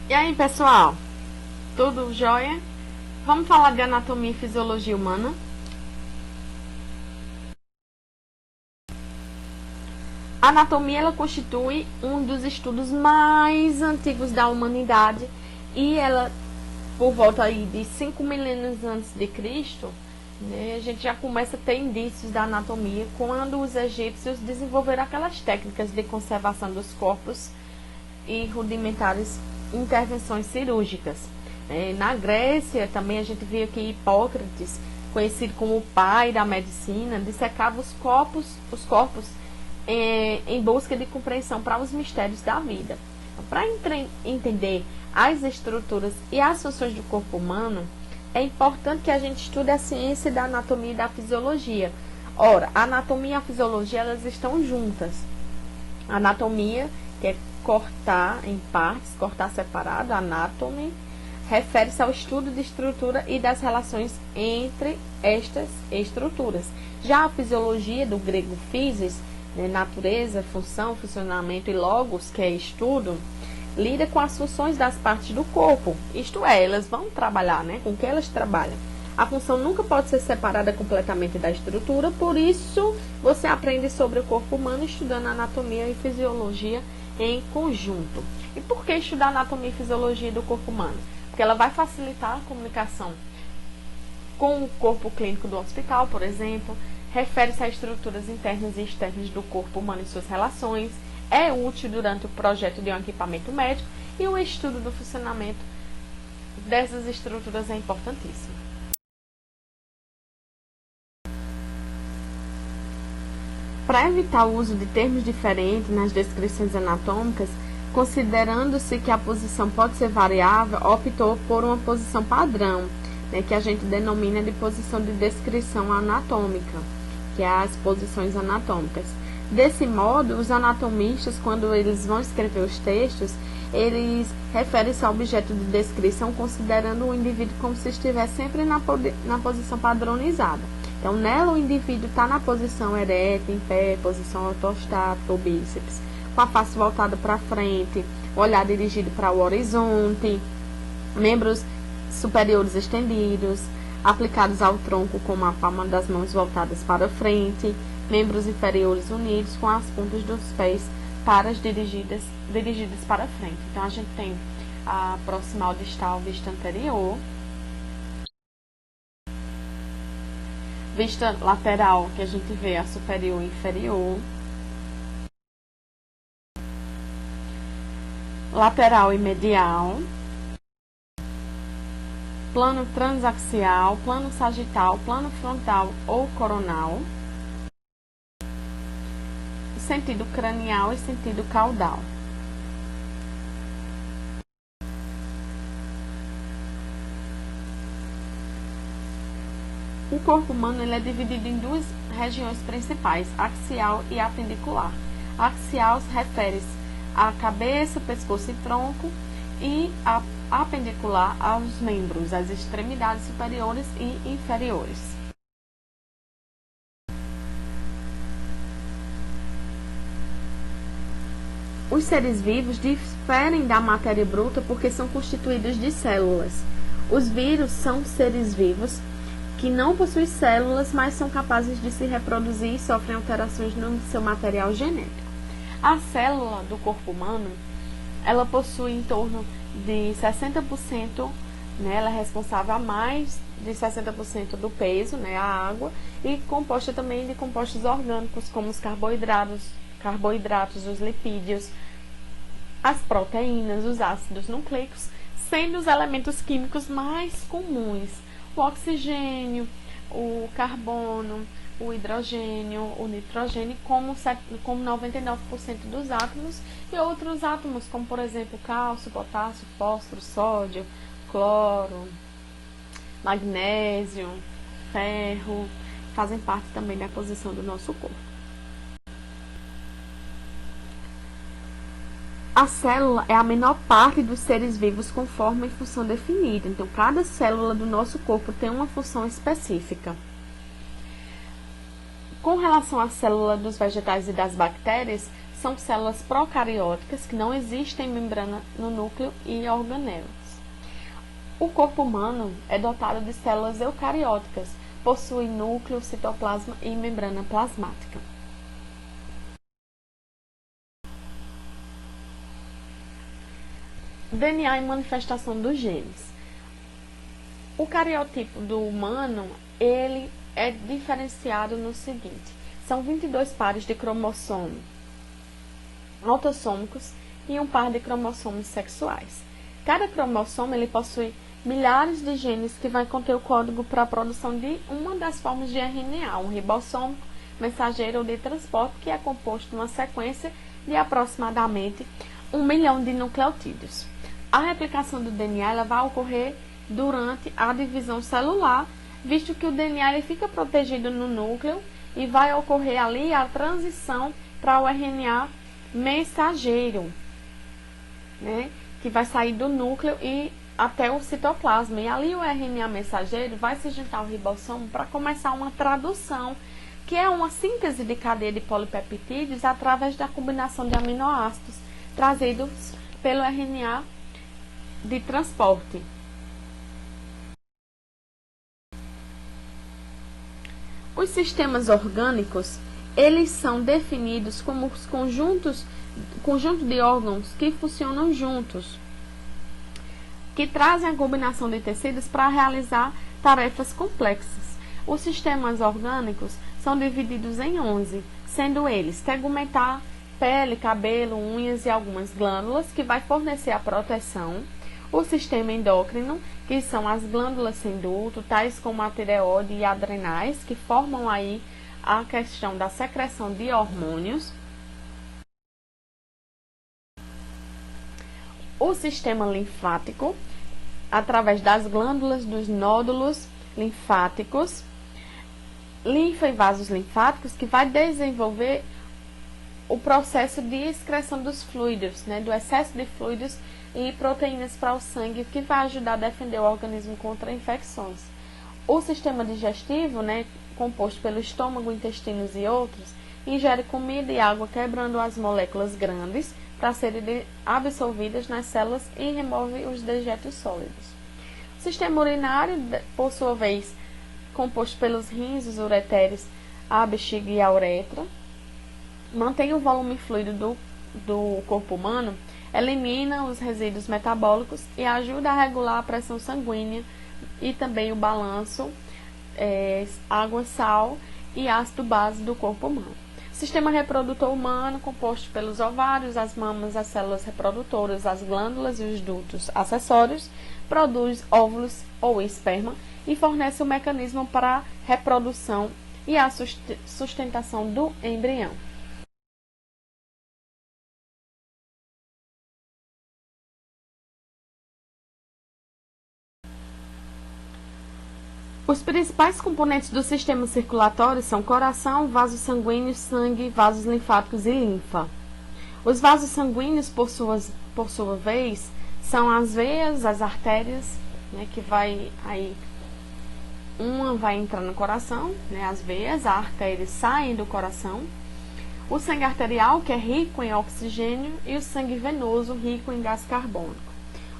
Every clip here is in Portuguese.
E aí, pessoal? Tudo jóia? Vamos falar de anatomia e fisiologia humana? A anatomia ela constitui um dos estudos mais antigos da humanidade e ela, por volta aí de 5 milênios antes de Cristo, né, a gente já começa a ter indícios da anatomia quando os egípcios desenvolveram aquelas técnicas de conservação dos corpos e rudimentares intervenções cirúrgicas. Na Grécia, também a gente via que Hipócrates, conhecido como o pai da medicina, dissecava os corpos em busca de compreensão para os mistérios da vida. Para entender as estruturas e as funções do corpo humano, é importante que a gente estude a ciência da anatomia e da fisiologia. Ora, a anatomia e a fisiologia elas estão juntas. A anatomia, que é cortar em partes, cortar separado, anatomy, refere-se ao estudo de estrutura e das relações entre estas estruturas. Já a fisiologia, do grego physis, né, natureza, função, funcionamento, e logos, que é estudo, lida com as funções das partes do corpo, isto é, elas vão trabalhar, né, com que elas trabalham. A função nunca pode ser separada completamente da estrutura, por isso você aprende sobre o corpo humano estudando anatomia e fisiologia em conjunto. E por que estudar anatomia e fisiologia do corpo humano? Porque ela vai facilitar a comunicação com o corpo clínico do hospital, por exemplo, refere-se a estruturas internas e externas do corpo humano e suas relações, é útil durante o projeto de um equipamento médico e o estudo do funcionamento dessas estruturas é importantíssimo. Para evitar o uso de termos diferentes nas descrições anatômicas, considerando-se que a posição pode ser variável, optou por uma posição padrão, né, que a gente denomina de posição de descrição anatômica, que é as posições anatômicas. Desse modo, os anatomistas, quando eles vão escrever os textos, eles referem-se ao objeto de descrição considerando o indivíduo como se estivesse sempre na posição padronizada. Então, nela o indivíduo está na posição ereta, em pé, posição ortostática ou bíceps, com a face voltada para frente, olhar dirigido para o horizonte, membros superiores estendidos, aplicados ao tronco com a palma das mãos voltadas para frente, membros inferiores unidos com as pontas dos pés dirigidas para frente. Então, a gente tem a proximal distal, vista anterior, vista lateral, que a gente vê a superior e inferior, lateral e medial, plano transaxial, plano sagital, plano frontal ou coronal, sentido cranial e sentido caudal. O corpo humano ele é dividido em duas regiões principais, axial e apendicular. A axial refere-se à cabeça, pescoço e tronco, e a apendicular aos membros, às extremidades superiores e inferiores. Os seres vivos diferem da matéria bruta porque são constituídos de células. Os vírus são seres vivos que não possuem células, mas são capazes de se reproduzir e sofrem alterações no seu material genético. A célula do corpo humano, ela possui em torno de 60%, né, ela é responsável a mais de 60% do peso, né, a água, e composta também de compostos orgânicos, como os carboidratos, os lipídios, as proteínas, os ácidos nucleicos, sendo os elementos químicos mais comuns o oxigênio, o carbono, o hidrogênio, o nitrogênio, como 99% dos átomos, e outros átomos, como por exemplo cálcio, potássio, fósforo, sódio, cloro, magnésio, ferro, fazem parte também da composição do nosso corpo. A célula é a menor parte dos seres vivos com forma e função definida. Então, cada célula do nosso corpo tem uma função específica. Com relação à célula dos vegetais e das bactérias, são células procarióticas que não existem membrana no núcleo e organelas. O corpo humano é dotado de células eucarióticas, possui núcleo, citoplasma e membrana plasmática. DNA e manifestação dos genes. O cariotipo do humano, ele é diferenciado no seguinte: são 22 pares de cromossomos autossômicos e um par de cromossomos sexuais. Cada cromossomo ele possui milhares de genes que vai conter o código para a produção de uma das formas de RNA, um ribossômico, mensageiro ou de transporte, que é composto de uma sequência de aproximadamente 1 milhão de nucleotídeos. A replicação do DNA ela vai ocorrer durante a divisão celular, visto que o DNA ele fica protegido no núcleo e vai ocorrer ali a transição para o RNA mensageiro, né, que vai sair do núcleo e até o citoplasma. E ali o RNA mensageiro vai se juntar ao ribossomo para começar uma tradução, que é uma síntese de cadeia de polipeptídeos através da combinação de aminoácidos trazidos pelo RNA de transporte. Os sistemas orgânicos, eles são definidos como os conjunto de órgãos que funcionam juntos, que trazem a combinação de tecidos para realizar tarefas complexas. Os sistemas orgânicos são divididos em 11, sendo eles tegumentar, pele, cabelo, unhas e algumas glândulas, que vai fornecer a proteção. O sistema endócrino, que são as glândulas sem duto, tais como a tireoide e adrenais, que formam aí a questão da secreção de hormônios. O sistema linfático, através das glândulas dos nódulos linfáticos, linfa e vasos linfáticos, que vai desenvolver o processo de excreção dos fluidos, né, do excesso de fluidos e proteínas para o sangue, que vai ajudar a defender o organismo contra infecções. O sistema digestivo, né, composto pelo estômago, intestinos e outros, ingere comida e água, quebrando as moléculas grandes para serem absorvidas nas células e remove os dejetos sólidos. O sistema urinário, por sua vez, composto pelos rins, os ureteres, a bexiga e a uretra, mantém o volume fluido do corpo humano, elimina os resíduos metabólicos e ajuda a regular a pressão sanguínea e também o balanço água, sal e ácido base do corpo humano. Sistema reprodutor humano, composto pelos ovários, as mamas, as células reprodutoras, as glândulas e os dutos acessórios, produz óvulos ou esperma e fornece o mecanismo para a reprodução e a sustentação do embrião. Os principais componentes do sistema circulatório são coração, vasos sanguíneos, sangue, vasos linfáticos e linfa. Os vasos sanguíneos, por sua vez, são as veias, as artérias, né, que uma vai entrar no coração, né, as veias, as artérias saem do coração. O sangue arterial, que é rico em oxigênio, e o sangue venoso, rico em gás carbônico.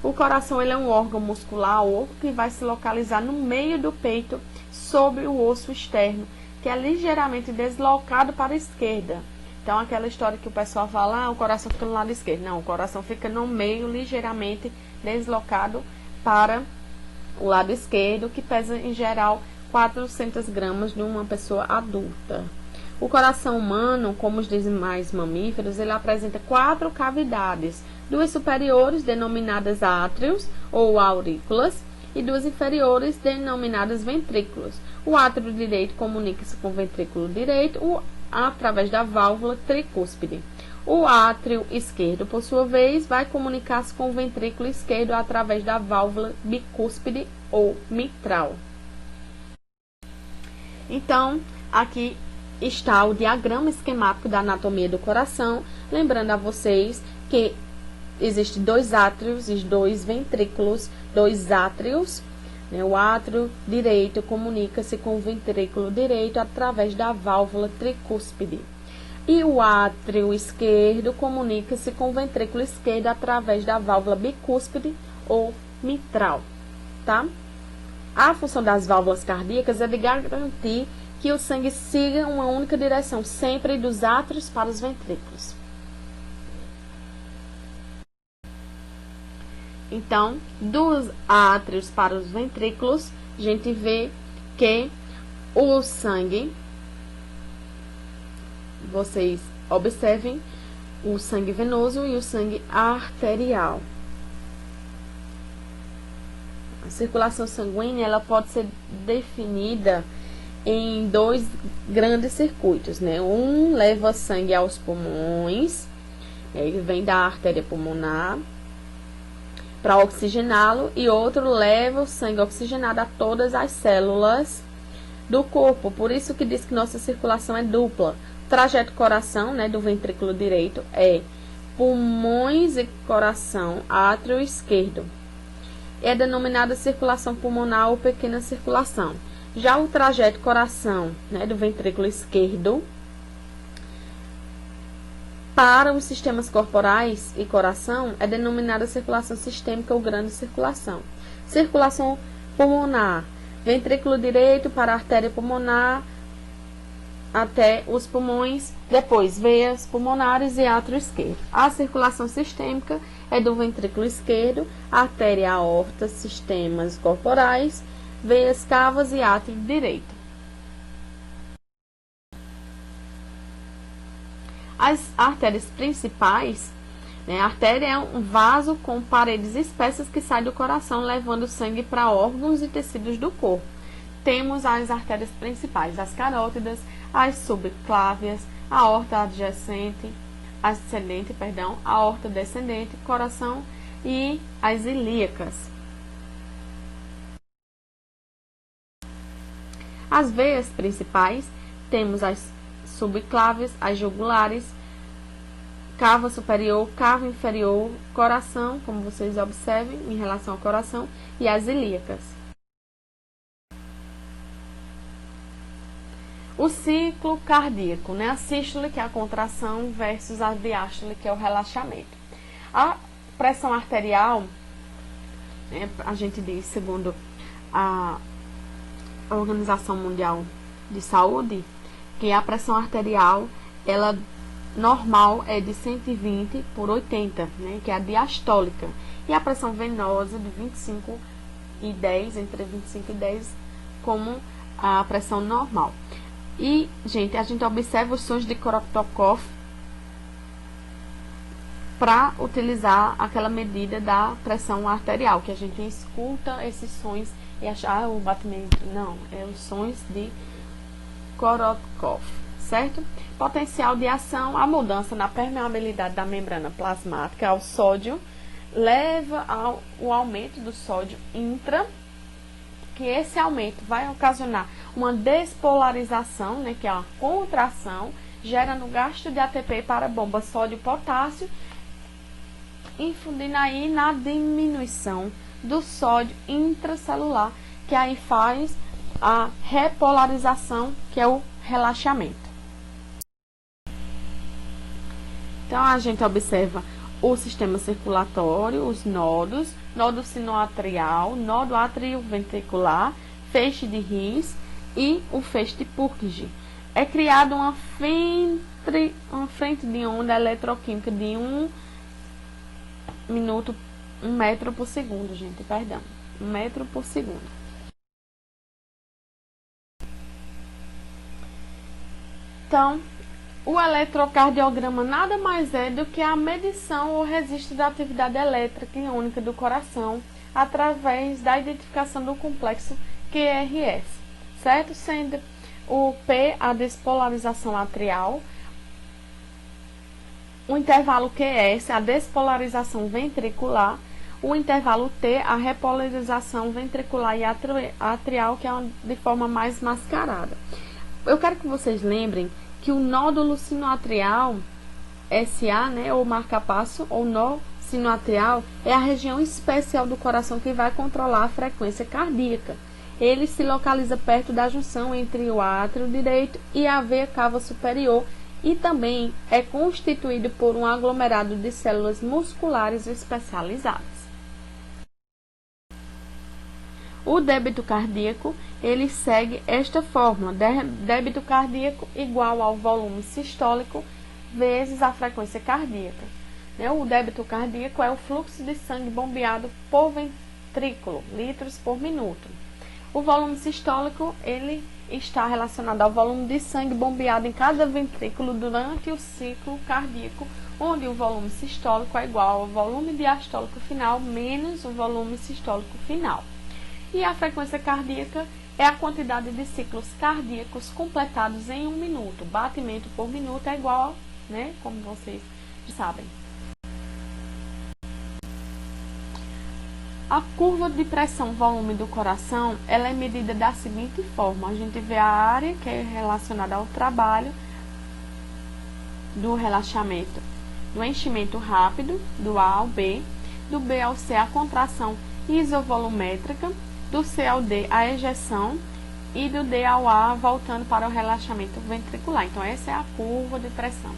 O coração ele é um órgão muscular oco que vai se localizar no meio do peito, sobre o osso externo, que é ligeiramente deslocado para a esquerda. Então, aquela história que o pessoal fala, o coração fica no lado esquerdo. Não, o coração fica no meio, ligeiramente deslocado para o lado esquerdo, que pesa, em geral, 400 gramas de uma pessoa adulta. O coração humano, como os demais mamíferos, ele apresenta 4 cavidades, 2 superiores, denominadas átrios ou aurículas, e 2 inferiores, denominadas ventrículos. O átrio direito comunica-se com o ventrículo direito através da válvula tricúspide. O átrio esquerdo, por sua vez, vai comunicar-se com o ventrículo esquerdo através da válvula bicúspide ou mitral. Então, aqui está o diagrama esquemático da anatomia do coração, lembrando a vocês que existem 2 átrios e 2 ventrículos, 2 átrios, né? O átrio direito comunica-se com o ventrículo direito através da válvula tricúspide. E o átrio esquerdo comunica-se com o ventrículo esquerdo através da válvula bicúspide ou mitral, tá? A função das válvulas cardíacas é de garantir que o sangue siga uma única direção, sempre dos átrios para os ventrículos. Então, dos átrios para os ventrículos, a gente vê que o sangue, vocês observem, o sangue venoso e o sangue arterial. A circulação sanguínea, ela pode ser definida em dois grandes circuitos, né? Um leva sangue aos pulmões, ele vem da artéria pulmonar para oxigená-lo, e outro leva o sangue oxigenado a todas as células do corpo. Por isso que diz que nossa circulação é dupla. O trajeto coração, né, do ventrículo direito é pulmões e coração, átrio esquerdo. É denominada circulação pulmonar ou pequena circulação. Já o trajeto coração, né, do ventrículo esquerdo para os sistemas corporais e coração é denominada circulação sistêmica ou grande circulação. Circulação pulmonar, ventrículo direito para a artéria pulmonar até os pulmões, depois veias pulmonares e átrio esquerdo. A circulação sistêmica é do ventrículo esquerdo, artéria aorta, sistemas corporais, veias cavas e átrio direito. As artérias principais, né, a artéria é um vaso com paredes espessas que sai do coração, levando sangue para órgãos e tecidos do corpo. Temos as artérias principais, as carótidas, as subclávias, a aorta adjacente, ascendente, perdão, a aorta descendente, coração e as ilíacas. As veias principais, temos as subclávias, as jugulares, cava superior, cava inferior, coração, como vocês observem em relação ao coração, e as ilíacas. O ciclo cardíaco, né? A sístole, que é a contração, versus a diástole, que é o relaxamento. A pressão arterial, né, a gente diz, segundo a Organização Mundial de Saúde, que a pressão arterial, ela normal é de 120 por 80, né, que é a diastólica. E a pressão venosa de 25 e 10, entre 25 e 10, como a pressão normal. E, gente, a gente observa os sons de Korotokov para utilizar aquela medida da pressão arterial, que a gente escuta esses sons e achar o batimento. Não, é os sons de Korotokov, certo? Potencial de ação, a mudança na permeabilidade da membrana plasmática ao sódio leva ao aumento do sódio intra, que esse aumento vai ocasionar uma despolarização, né, que é uma contração, gerando gasto de ATP para a bomba sódio-potássio, infundindo aí na diminuição do sódio intracelular, que aí faz a repolarização, que é o relaxamento. Então, a gente observa o sistema circulatório, os nodos, nodo sinoatrial, nodo atrioventricular, feixe de His e o feixe de Purkinje. É criada uma frente de onda eletroquímica de 1 metro por segundo, gente, perdão, 1 metro por segundo. Então, o eletrocardiograma nada mais é do que a medição ou registro da atividade elétrica iônica do coração através da identificação do complexo QRS, certo? Sendo o P a despolarização atrial, o intervalo QS a despolarização ventricular, o intervalo T a repolarização ventricular e atrial, que é de forma mais mascarada. Eu quero que vocês lembrem que o nódulo sinoatrial, SA, né, ou marca-passo, ou nó sinoatrial, é a região especial do coração que vai controlar a frequência cardíaca. Ele se localiza perto da junção entre o átrio direito e a veia cava superior e também é constituído por um aglomerado de células musculares especializadas. O débito cardíaco, ele segue esta fórmula: débito cardíaco igual ao volume sistólico vezes a frequência cardíaca. O débito cardíaco é o fluxo de sangue bombeado por ventrículo, litros por minuto. O volume sistólico, ele está relacionado ao volume de sangue bombeado em cada ventrículo durante o ciclo cardíaco, onde o volume sistólico é igual ao volume diastólico final menos o volume sistólico final. E a frequência cardíaca é a quantidade de ciclos cardíacos completados em 1 minuto. Batimento por minuto é igual, como vocês sabem. A curva de pressão-volume do coração, ela é medida da seguinte forma: a gente vê a área que é relacionada ao trabalho, do relaxamento, do enchimento rápido, do A ao B, do B ao C a contração isovolumétrica, do C ao D a ejeção e do D ao A voltando para o relaxamento ventricular. Então essa é a curva de pressão,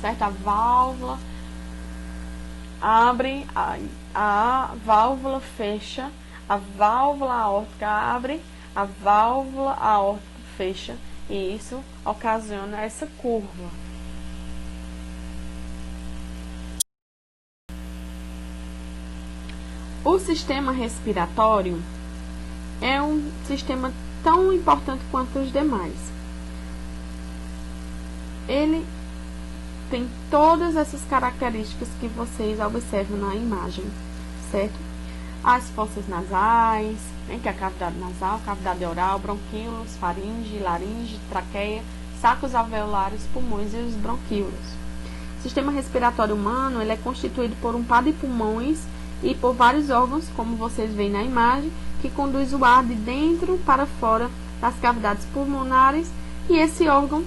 certo? A válvula abre, a válvula fecha, a válvula aórtica abre, a válvula aórtica fecha, e isso ocasiona essa curva. O sistema respiratório é um sistema tão importante quanto os demais. Ele tem todas essas características que vocês observam na imagem, certo? As fossas nasais, que é a cavidade nasal, cavidade oral, bronquíolos, faringe, laringe, traqueia, sacos alveolares, pulmões e os bronquíolos. O sistema respiratório humano, ele é constituído por um par de pulmões e por vários órgãos, como vocês veem na imagem, que conduz o ar de dentro para fora das cavidades pulmonares, e esse órgão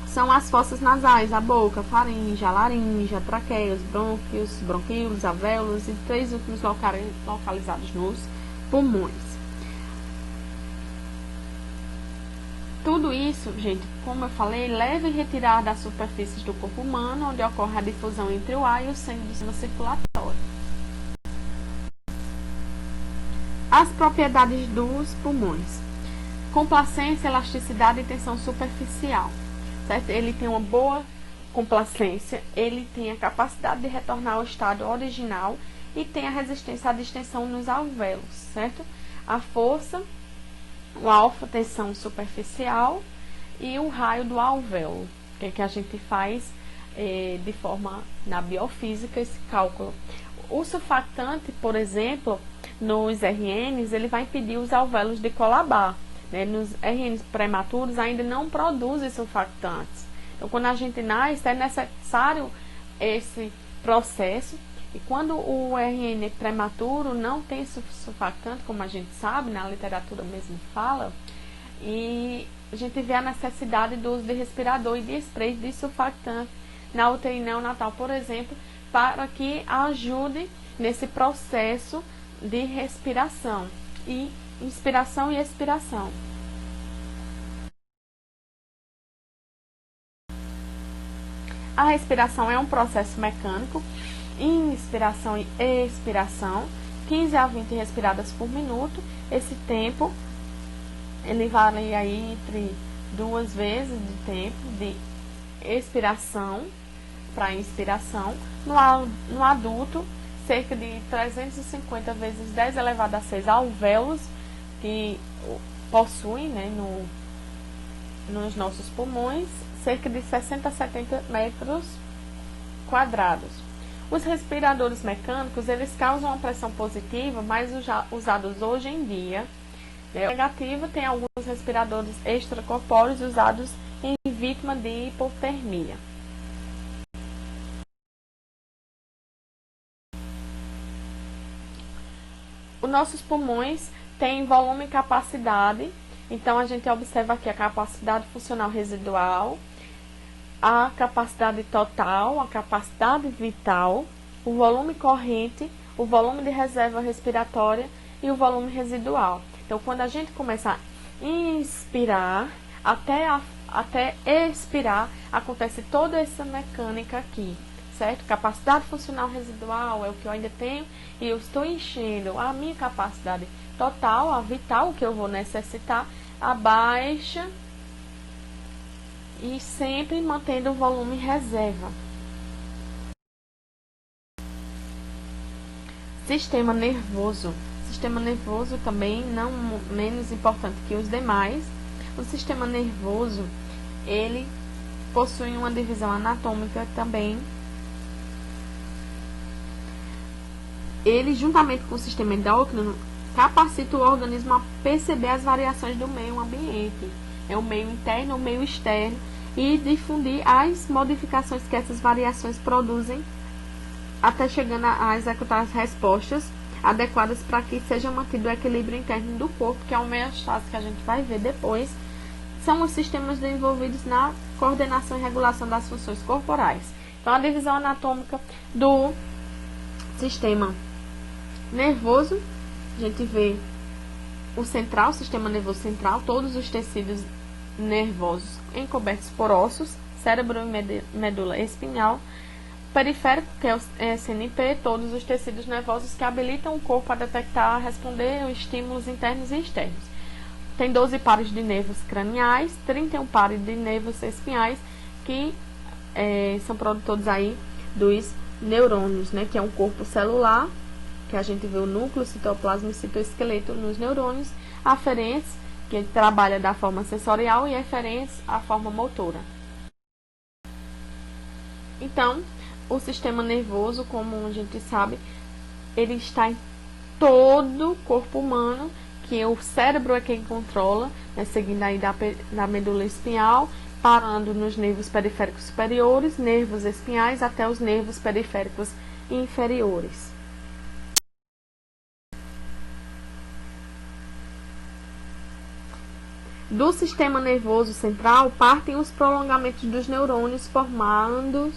são as fossas nasais, a boca, a faringe, a laringe, a traqueia, os brônquios, bronquíolos, alvéolos e 3 últimos localizados nos pulmões. Tudo isso, gente, como eu falei, leva e retirar das superfícies do corpo humano, onde ocorre a difusão entre o ar e o sangue do sistema circulatório. As propriedades dos pulmões: complacência, elasticidade e tensão superficial. Certo? Ele tem uma boa complacência, ele tem a capacidade de retornar ao estado original e tem a resistência à distensão nos alvéolos, certo? A força, o alfa, tensão superficial, e o raio do alvéolo, que a gente faz de forma na biofísica esse cálculo. O surfactante, por exemplo, nos RNs, ele vai impedir os alvéolos de colabar. Nos RNs prematuros ainda não produzem surfactantes. Então, quando a gente nasce, é necessário esse processo. E quando o RN prematuro não tem surfactante, como a gente sabe, na literatura mesmo fala, e a gente vê a necessidade do uso de respirador e de spray de surfactante na UTI neonatal, por exemplo, para que ajude nesse processo de respiração e inspiração e expiração. A respiração é um processo mecânico, inspiração e expiração, 15 a 20 respiradas por minuto. Esse tempo, ele varia aí entre 2 vezes de tempo de expiração para inspiração. No adulto, cerca de 350 vezes 10 elevado a 6 alvéolos que possuem nos nossos pulmões, cerca de 60 a 70 metros quadrados. Os respiradores mecânicos, eles causam uma pressão positiva, mas usados hoje em dia. Negativa, tem alguns respiradores extracorpóreos usados em vítima de hipotermia. Os nossos pulmões têm volume e capacidade, então a gente observa aqui a capacidade funcional residual, a capacidade total, a capacidade vital, o volume corrente, o volume de reserva respiratória e o volume residual. Então, quando a gente começa a inspirar, até até expirar, acontece toda essa mecânica aqui, certo? Capacidade funcional residual é o que eu ainda tenho e eu estou enchendo a minha capacidade total, a vital, que eu vou necessitar, abaixa e sempre mantendo o volume reserva. Sistema nervoso. Sistema nervoso também não menos importante que os demais. O sistema nervoso, ele possui uma divisão anatômica também. Ele, juntamente com o sistema endócrino, capacita o organismo a perceber as variações do meio ambiente. É o meio interno ou o meio externo, e difundir as modificações que essas variações produzem, até chegando a executar as respostas adequadas para que seja mantido o equilíbrio interno do corpo, que é a homeostase que a gente vai ver depois. São os sistemas envolvidos na coordenação e regulação das funções corporais. Então, a divisão anatômica do sistema nervoso, a gente vê o central, o sistema nervoso central, todos os tecidos nervosos encobertos por ossos, cérebro e medula espinhal. Periférico, que é o SNP, todos os tecidos nervosos que habilitam o corpo a detectar, responder a estímulos internos e externos. Tem 12 pares de nervos craniais, 31 pares de nervos espinhais, que são produtores aí dos neurônios, né, que é um corpo celular, que a gente vê o núcleo, citoplasma e citoesqueleto nos neurônios, aferentes, que trabalha da forma sensorial, e eferentes, a forma motora. Então, o sistema nervoso, como a gente sabe, ele está em todo o corpo humano, que o cérebro é quem controla, né, seguindo aí da medula espinhal, parando nos nervos periféricos superiores, nervos espinhais, até os nervos periféricos inferiores. Do sistema nervoso central partem os prolongamentos dos neurônios, formando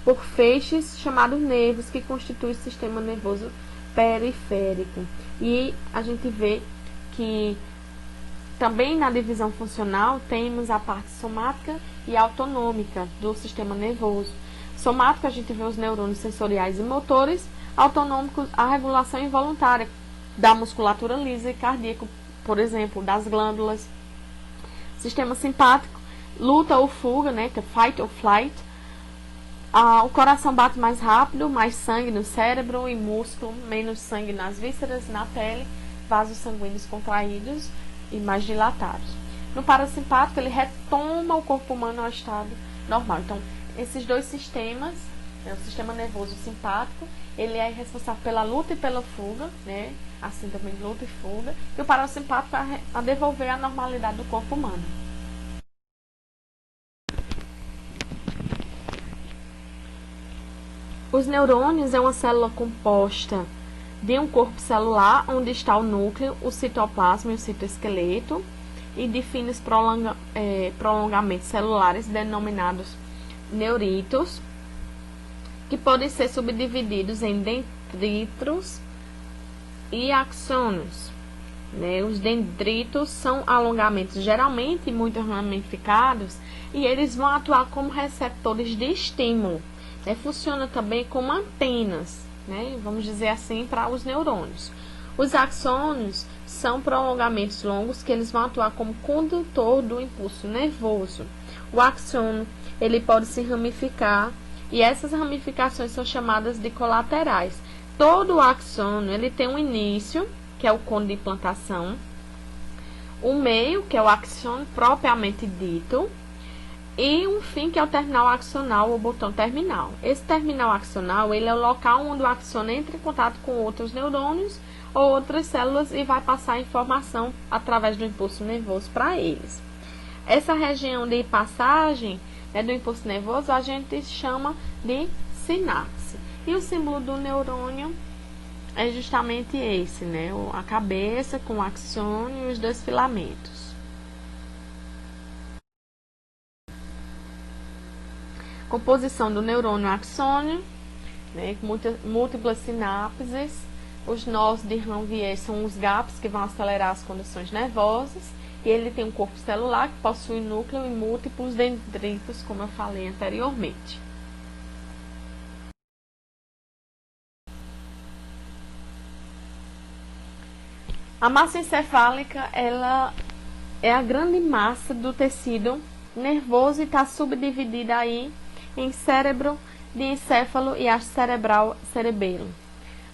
por feixes chamados nervos, que constituem o sistema nervoso periférico. E a gente vê que também na divisão funcional temos a parte somática e autonômica do sistema nervoso. Somático, a gente vê os neurônios sensoriais e motores; autonômicos, a regulação involuntária da musculatura lisa e cardíaca, por exemplo, das glândulas. Sistema simpático, luta ou fuga, né, que é fight or flight. O coração bate mais rápido, mais sangue no cérebro e músculo, menos sangue nas vísceras, na pele, vasos sanguíneos contraídos e mais dilatados. No parasimpático, ele retoma o corpo humano ao estado normal. Então, esses dois sistemas, né, o sistema nervoso simpático, ele é responsável pela luta e pela fuga, né, assim também luta e fuga, e o parasimpático a devolver a normalidade do corpo humano. Os neurônios é uma célula composta de um corpo celular, onde está o núcleo, o citoplasma e o citoesqueleto, e define os prolongamentos celulares denominados neuritos, que podem ser subdivididos em dendritos e axônios. Né? Os dendritos são alongamentos geralmente muito ramificados, e eles vão atuar como receptores de estímulo. Funciona também como antenas, né? Vamos dizer assim, para os neurônios. Os axônios são prolongamentos longos que eles vão atuar como condutor do impulso nervoso. O axônio, ele pode se ramificar, e essas ramificações são chamadas de colaterais. Todo o axônio, ele tem um início, que é o cono de implantação, o meio, que é o axônio propriamente dito, e um fim, que é o terminal axonal ou botão terminal. Esse terminal axonal, ele é o local onde o axônio entra em contato com outros neurônios ou outras células e vai passar a informação através do impulso nervoso para eles. Essa região de passagem, né, do impulso nervoso, a gente chama de sinapse. E o símbolo do neurônio é justamente esse, né, a cabeça com o axônio e os dois filamentos. Composição do neurônio axônio, né, múltiplas sinapses. Os nós de Ranvier são os gaps que vão acelerar as conduções nervosas, E ele tem um corpo celular que possui núcleo e múltiplos dendritos, como eu falei anteriormente. A massa encefálica, ela é a grande massa do tecido nervoso e está subdividida aí em cérebro, diencéfalo e haste cerebral, cerebelo.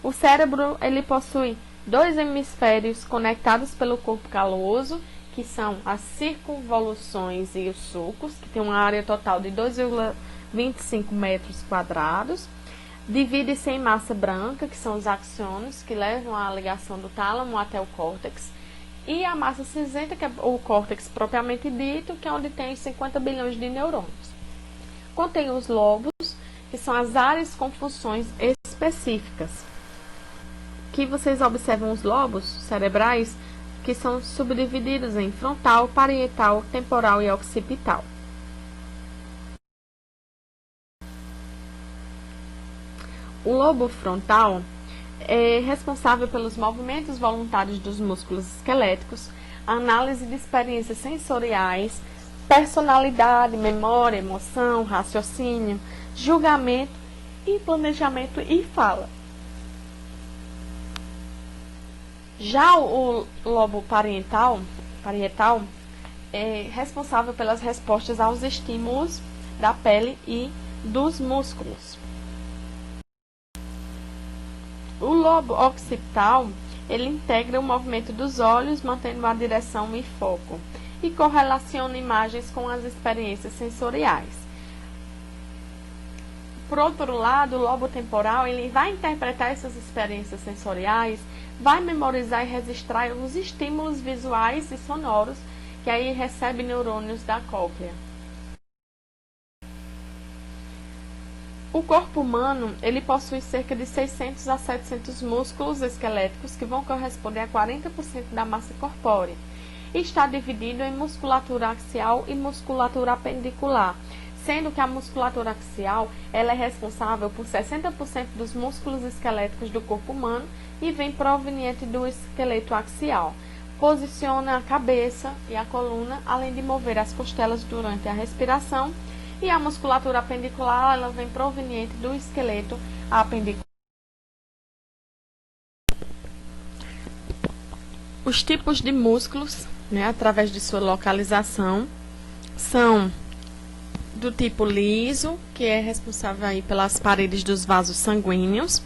O cérebro, ele possui dois hemisférios conectados pelo corpo caloso, que são as circunvoluções e os sulcos, que tem uma área total de 2,25 metros quadrados. Divide-se em massa branca, que são os axônios, que levam a ligação do tálamo até o córtex, e a massa cinzenta, que é o córtex propriamente dito, que é onde tem 50 bilhões de neurônios. Contém os lobos, que são as áreas com funções específicas. Aqui vocês observam os lobos cerebrais, que são subdivididos em frontal, parietal, temporal e occipital. O lobo frontal é responsável pelos movimentos voluntários dos músculos esqueléticos, análise de experiências sensoriais, personalidade, memória, emoção, raciocínio, julgamento e planejamento e fala. Já o lobo parietal é responsável pelas respostas aos estímulos da pele e dos músculos. O lobo occipital, ele integra o movimento dos olhos, mantendo a direção e foco, e correlaciona imagens com as experiências sensoriais. Por outro lado, o lobo temporal, ele vai interpretar essas experiências sensoriais, vai memorizar e registrar os estímulos visuais e sonoros, que aí recebe neurônios da cóclea. O corpo humano, ele possui cerca de 600 a 700 músculos esqueléticos que vão corresponder a 40% da massa corpórea. E está dividido em musculatura axial e musculatura apendicular, sendo que a musculatura axial, ela é responsável por 60% dos músculos esqueléticos do corpo humano e vem proveniente do esqueleto axial. Posiciona a cabeça e a coluna, além de mover as costelas durante a respiração. E a musculatura apendicular, ela vem proveniente do esqueleto apendicular. Os tipos de músculos, através de sua localização, são do tipo liso, que é responsável aí pelas paredes dos vasos sanguíneos,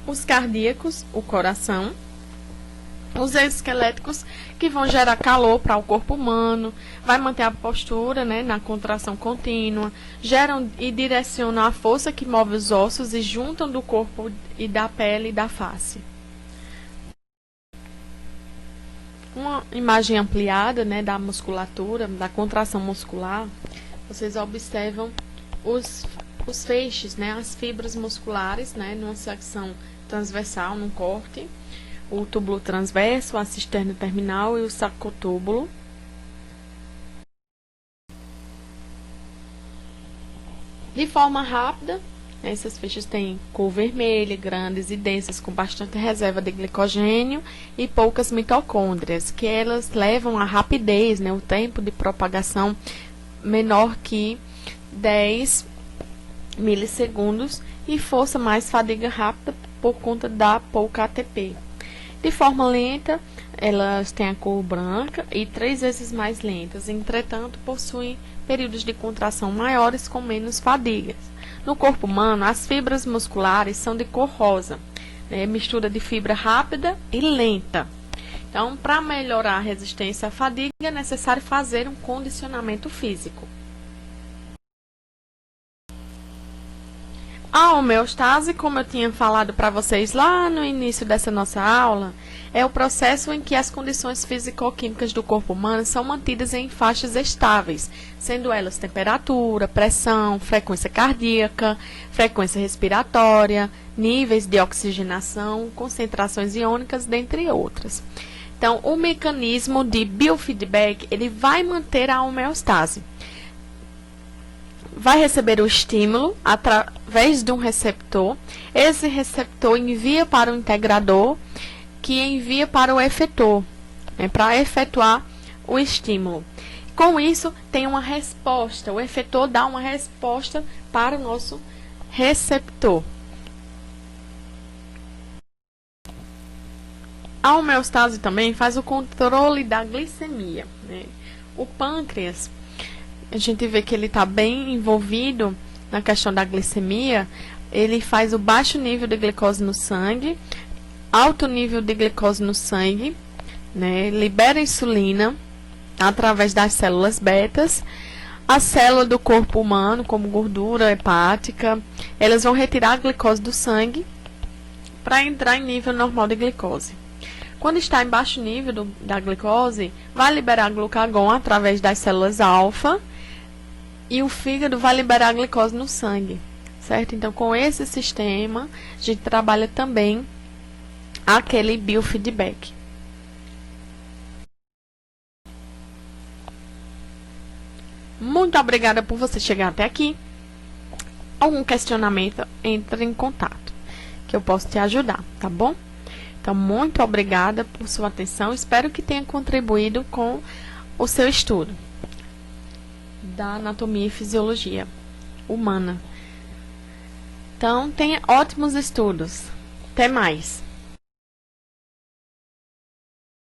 os cardíacos, o coração, os esqueléticos, que vão gerar calor para o corpo humano, vai manter a postura, na contração contínua, geram e direcionam a força que move os ossos e juntam do corpo e da pele e da face. Uma imagem ampliada, da musculatura, da contração muscular, vocês observam os feixes, as fibras musculares, numa secção transversal, num corte, o túbulo transverso, a cisterna terminal e o sacotúbulo. De forma rápida, essas feixes têm cor vermelha, grandes e densas, com bastante reserva de glicogênio e poucas mitocôndrias, que elas levam a rapidez, o tempo de propagação menor que 10 milissegundos e força mais fadiga rápida por conta da pouca ATP. De forma lenta, elas têm a cor branca e 3 vezes mais lentas, entretanto, possuem períodos de contração maiores com menos fadigas. No corpo humano, as fibras musculares são de cor rosa, mistura de fibra rápida e lenta. Então, para melhorar a resistência à fadiga, é necessário fazer um condicionamento físico. A homeostase, como eu tinha falado para vocês lá no início dessa nossa aula, é o processo em que as condições físico-químicas do corpo humano são mantidas em faixas estáveis, sendo elas temperatura, pressão, frequência cardíaca, frequência respiratória, níveis de oxigenação, concentrações iônicas, dentre outras. Então, o mecanismo de biofeedback, ele vai manter a homeostase. Vai receber o estímulo através de um receptor. Esse receptor envia para o integrador, que envia para o efetor, para efetuar o estímulo. Com isso, tem uma resposta. O efetor dá uma resposta para o nosso receptor. A homeostase também faz o controle da glicemia, né? O pâncreas, a gente vê que ele está bem envolvido na questão da glicemia. Ele faz o baixo nível de glicose no sangue, alto nível de glicose no sangue, né? Libera insulina através das células betas. A célula do corpo humano, como gordura hepática, elas vão retirar a glicose do sangue para entrar em nível normal de glicose. Quando está em baixo nível da glicose, vai liberar glucagon através das células alfa e o fígado vai liberar a glicose no sangue, certo? Então, com esse sistema, a gente trabalha também aquele biofeedback. Muito obrigada por você chegar até aqui. Algum questionamento, entre em contato, que eu posso te ajudar, tá bom? Então, muito obrigada por sua atenção. Espero que tenha contribuído com o seu estudo da anatomia e fisiologia humana. Então, tenha ótimos estudos. Até mais!